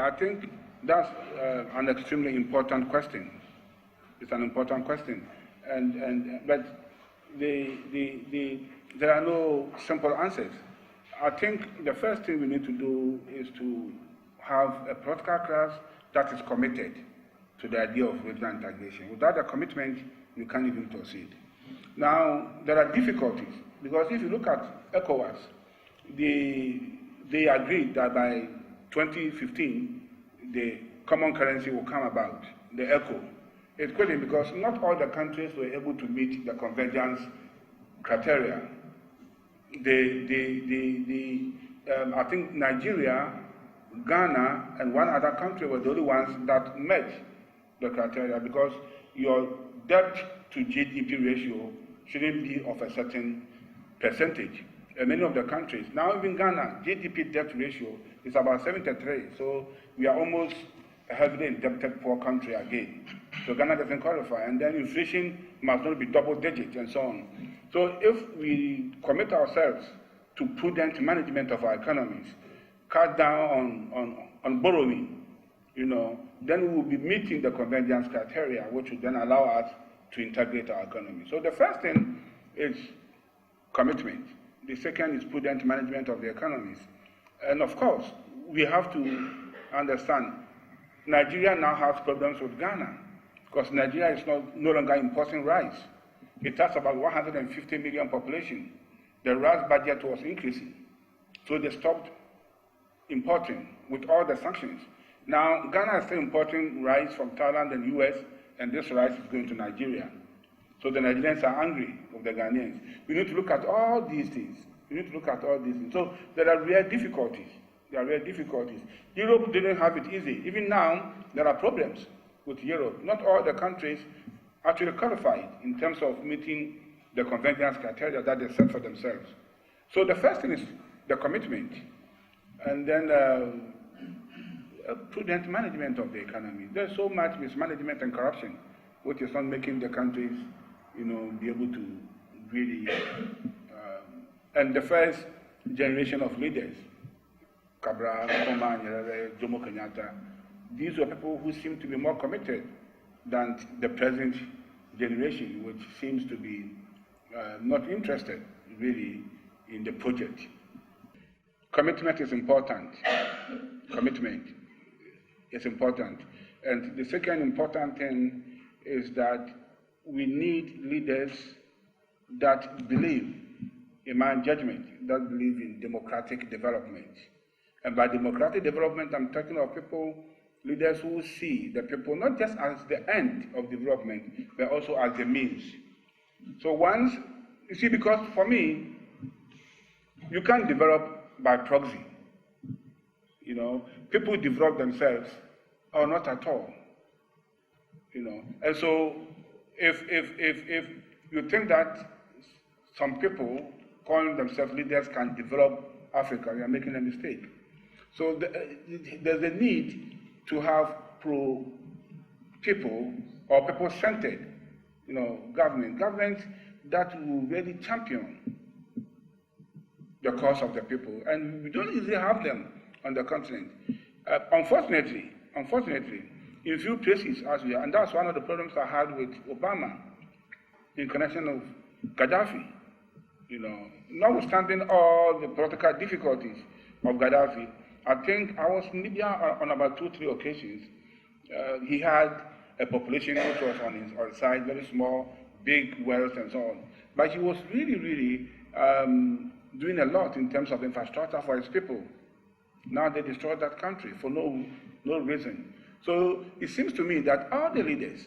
I think that's an extremely important question. It's an important question, but there are no simple answers. I think the first thing we need to do is to have a political class that is committed to the idea of regional integration. Without a commitment, you can't even proceed. Now, there are difficulties, because if you look at ECOWAS, they agreed that by 2015, the common currency will come about, the ECO. It's good because not all the countries were able to meet the convergence criteria. I think Nigeria, Ghana, and one other country were the only ones that met the criteria, because your debt to GDP ratio shouldn't be of a certain percentage. And many of the countries, now even Ghana, GDP debt ratio is about 73, so we are almost a heavily indebted poor country again. So Ghana doesn't qualify, and then inflation must not be double digit and so on. So if we commit ourselves to prudent management of our economies, cut down on borrowing, then we will be meeting the convergence criteria, which will then allow us to integrate our economy. So the first thing is commitment. The second is prudent management of the economies. And of course, we have to understand Nigeria now has problems with Ghana, because Nigeria is no longer importing rice. It has about 150 million population. The rice budget was increasing, so they stopped importing with all the sanctions. Now, Ghana is still importing rice from Thailand and US, and this rice is going to Nigeria. So the Nigerians are angry with the Ghanaians. We need to look at all these things. So there are real difficulties. Europe didn't have it easy. Even now, there are problems with Europe. Not all the countries actually qualified in terms of meeting the convergence criteria that they set for themselves. So the first thing is the commitment, and then prudent management of the economy. There's so much mismanagement and corruption, which is not making the countries, be able to really. And the first generation of leaders, Cabral, Nkrumah, Nyerere, Jomo Kenyatta, these were people who seem to be more committed than the present generation, which seems to be not interested really in the project. Commitment is important. And the second important thing is that we need leaders that believe, in my judgment, that believe in democratic development. And by democratic development, I'm talking of leaders who see the people not just as the end of development, but also as the means. So because for me, you can't develop by proxy. People develop themselves or not at all. And so if you think that some people calling themselves leaders can develop Africa, you are making a mistake. So there's a need to have pro-people or people-centered, government that will really champion the cause of the people. And we don't easily have them on the continent. Unfortunately, in few places as we are, and that's one of the problems I had with Obama in connection of Gaddafi. Notwithstanding all the political difficulties of Gaddafi, I think I was in Libya on about 2-3 occasions. He had a population which was on his side, very small, big wealth and so on. But he was really doing a lot in terms of infrastructure for his people. Now they destroyed that country for no reason. So it seems to me that all the leaders,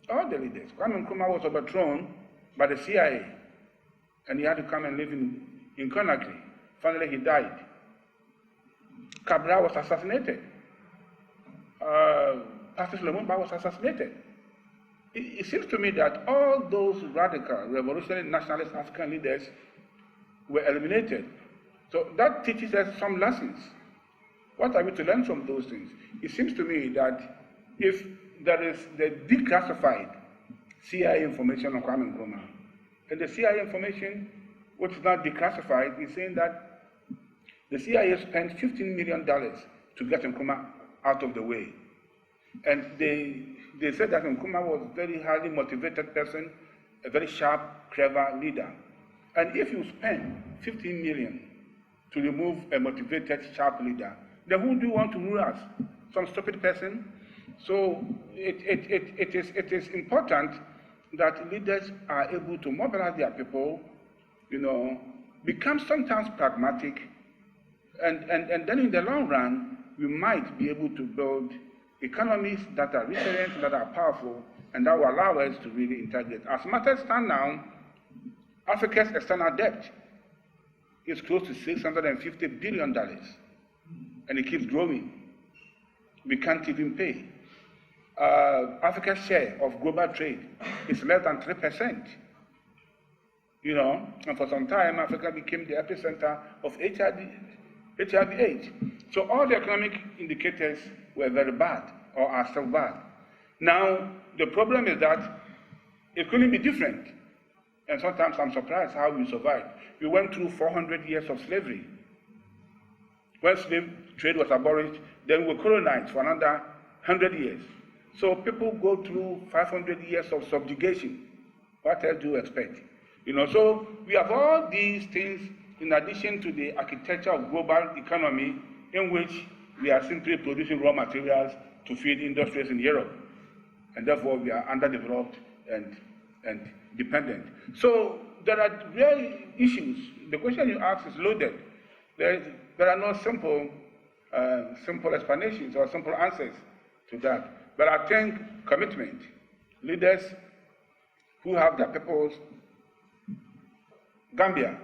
Kwame Nkrumah was overthrown by the CIA, and he had to come and live in Conakry. Finally, he died. Cabral was assassinated. Patrice Lumumba was assassinated. It seems to me that all those radical, revolutionary, nationalist African leaders were eliminated. So that teaches us some lessons. What are we to learn from those things? It seems to me that if there is the declassified CIA information on Kwame Nkrumah, and the CIA information, which is not declassified, is saying that the CIA spent $15 million to get Nkrumah out of the way. And they said that Nkrumah was a very highly motivated person, a very sharp, clever leader. And if you spend 15 million to remove a motivated, sharp leader, then who do you want to rule us? Some stupid person? So it is important that leaders are able to mobilize their people, become sometimes pragmatic, and then in the long run, we might be able to build economies that are resilient, that are powerful, and that will allow us to really integrate. As matters stand now, Africa's external debt is close to $650 billion, and it keeps growing. We can't even pay. Africa's share of global trade is less than 3%. And for some time, Africa became the epicenter of HIV/AIDS. So all the economic indicators were very bad, or are still bad. Now, the problem is that it couldn't be different. And sometimes I'm surprised how we survived. We went through 400 years of slavery. When slave trade was abolished, then we were colonized for another 100 years. So people go through 500 years of subjugation. What else do you expect? So we have all these things in addition to the architecture of global economy in which we are simply producing raw materials to feed industries in Europe. And therefore we are underdeveloped and dependent. So there are real issues. The question you ask is loaded. There are no simple explanations or simple answers to that. But I think commitment, leaders who have their people's Gambia.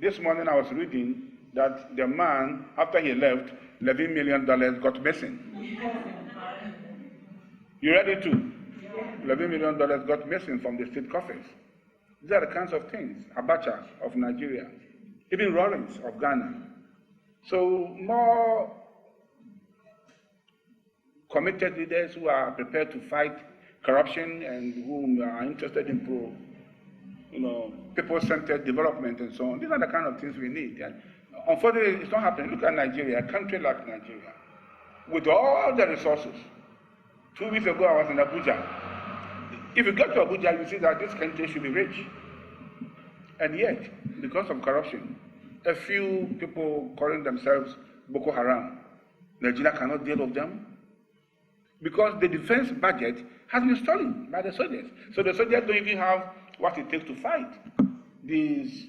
This morning I was reading that the man, after he left, $11 million got missing. You read it too? $11 million got missing from the state coffers. These are the kinds of things. Abacha of Nigeria, even Rawlings of Ghana. So more committed leaders who are prepared to fight corruption and who are interested in people-centered development and so on. These are the kind of things we need. And unfortunately, it's not happening. Look at Nigeria, a country like Nigeria, with all the resources. 2 weeks ago, I was in Abuja. If you get to Abuja, you see that this country should be rich. And yet, because of corruption, a few people calling themselves Boko Haram, Nigeria cannot deal with them because the defense budget has been stolen by the soldiers. So the soldiers don't even have what it takes to fight these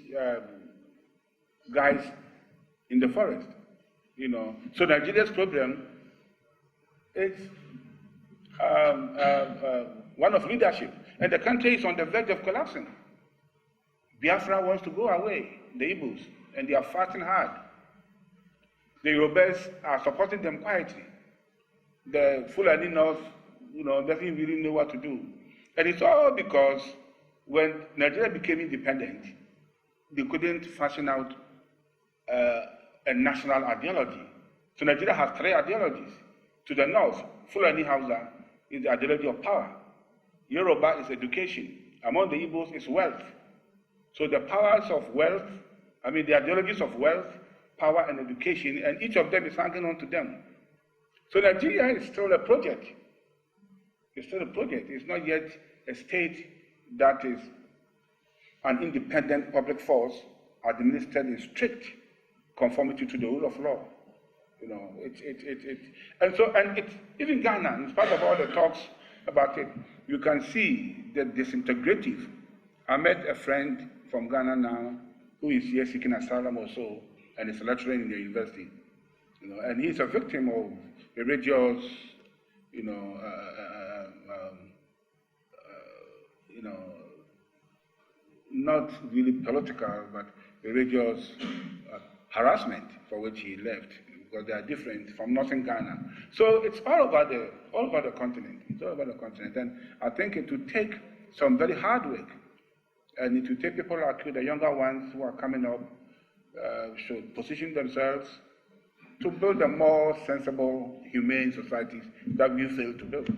guys in the forest. So Nigeria's problem is one of leadership, and the country is on the verge of collapsing. Biafra wants to go away, the Igbos, and they are fighting hard. The Yorubas are supporting them quietly. The Fulani North, doesn't really know what to do. And it's all because when Nigeria became independent, they couldn't fashion out a national ideology. So Nigeria has 3 ideologies. To the north, Fulani Hausa is the ideology of power. Yoruba is education. Among the Igbos is wealth. So the powers of wealth, the ideologies of wealth, power, and education, and each of them is hanging on to them. So Nigeria is still a project. It's still a project. It's not yet a state that is an independent public force administered in strict conformity to the rule of law. Even Ghana, in spite of all the talks about it, you can see the disintegrative. I met a friend from Ghana now who is here seeking asylum or so, and is lecturing in the university. And he's a victim of religious, not really political, but religious harassment for which he left, because they are different from Northern Ghana. So it's all over the continent. It's all over the continent, and I think it will take some very hard work, and it will take people like you, the younger ones who are coming up, should position themselves to build a more sensible, humane societies that we failed to build.